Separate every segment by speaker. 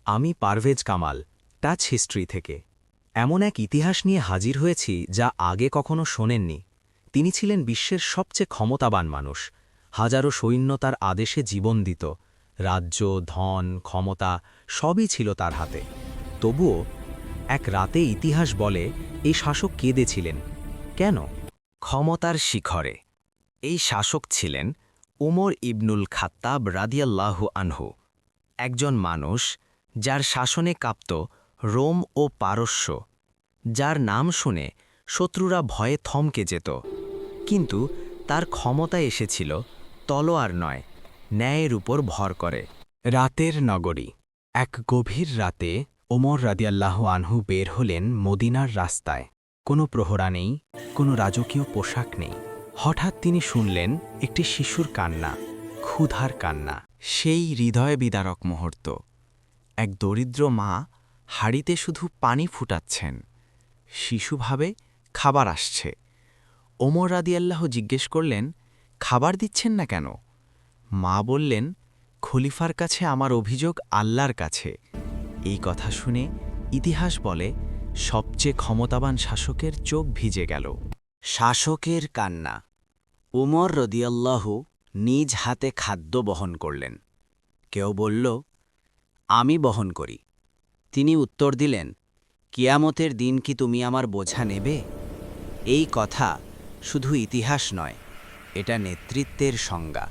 Speaker 1: আমি Parvez Kamal, touch history থেকে। এমন এক ইতিহাস নিয়ে হাজির হয়েছি যা আগে কখনো শোনেননি। তিনি ছিলেন বিশ্বের সবচেয়ে ক্ষমতাবান মানুষ। হাজারো সৈন্য তার আদেশে জীবন দিত। রাজ্য, ধন, ক্ষমতা সবই ছিল তার হাতে। তবুও এক রাতে ইতিহাস বলে এই শাসক কেঁদেছিলেন। কেন? ক্ষমতার শিখরে এই শাসক ছিলেন উমর ইবনুল খাত্তাব রাদিয়াল্লাহু আনহু, একজন মানুষ যার শাসনে কাঁপত রোম ও পারস্য, যার নাম শুনে শত্রুরা ভয়ে থমকে যেত। কিন্তু তার ক্ষমতা এসেছিল তলোয়ার নয়, ন্যায়ের উপর ভর করে। রাতের নগরী। এক গভীর রাতে ওমর রাদিয়াল্লাহু আনহু বের হলেন মদিনার রাস্তায়। কোনো প্রহরা নেই, কোনো রাজকীয় পোশাক নেই। হঠাৎ তিনি শুনলেন একটি শিশুর কান্না, ক্ষুধার কান্না। সেই হৃদয় বিদারক মুহূর্ত। এক দরিদ্র মা হাঁড়িতে শুধু পানি ফুটাচ্ছেন। শিশু ভাবে খাবার আসছে। ওমর রাদিয়াল্লাহু জিজ্ঞেস করলেন, খাবার দিচ্ছেন না কেন? মা বললেন, খলিফার কাছে আমার অভিযোগ আল্লাহর কাছে। এই কথা শুনে ইতিহাস বলে সবচেয়ে ক্ষমতাবান শাসকের চোখ ভিজে গেল। শাসকের কান্না। উমর রাদিয়াল্লাহু নিজ হাতে খাদ্য বহন করলেন। কেউ বলল, আমি বহন করি। তিনি উত্তর দিলেন, কিয়ামতের দিন কি তুমি আমার বোঝা নেবে? এই কথা শুধু ইতিহাস নয়, এটা নেতৃত্বের সংজ্ঞা।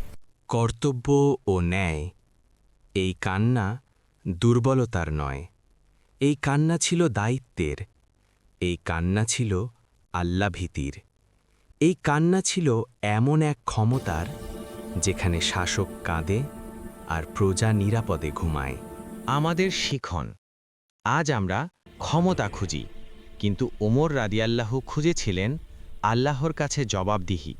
Speaker 1: কর্তব্য ও ন্যায়। এই কান্না দুর্বলতার নয়, এই কান্না ছিল দায়িত্বের। এই কান্না ছিল আল্লাভীতির। এই কান্না ছিল এমন এক ক্ষমতার যেখানে শাসক কাঁদে আর প্রজা নিরাপদে ঘুমায়।
Speaker 2: আমাদের শিখন। আজ আমরা ক্ষমতা খুঁজি, কিন্তু ওমর রাদিয়াল্লাহু খুঁজেছিলেন আল্লাহর কাছে জবাবদিহি।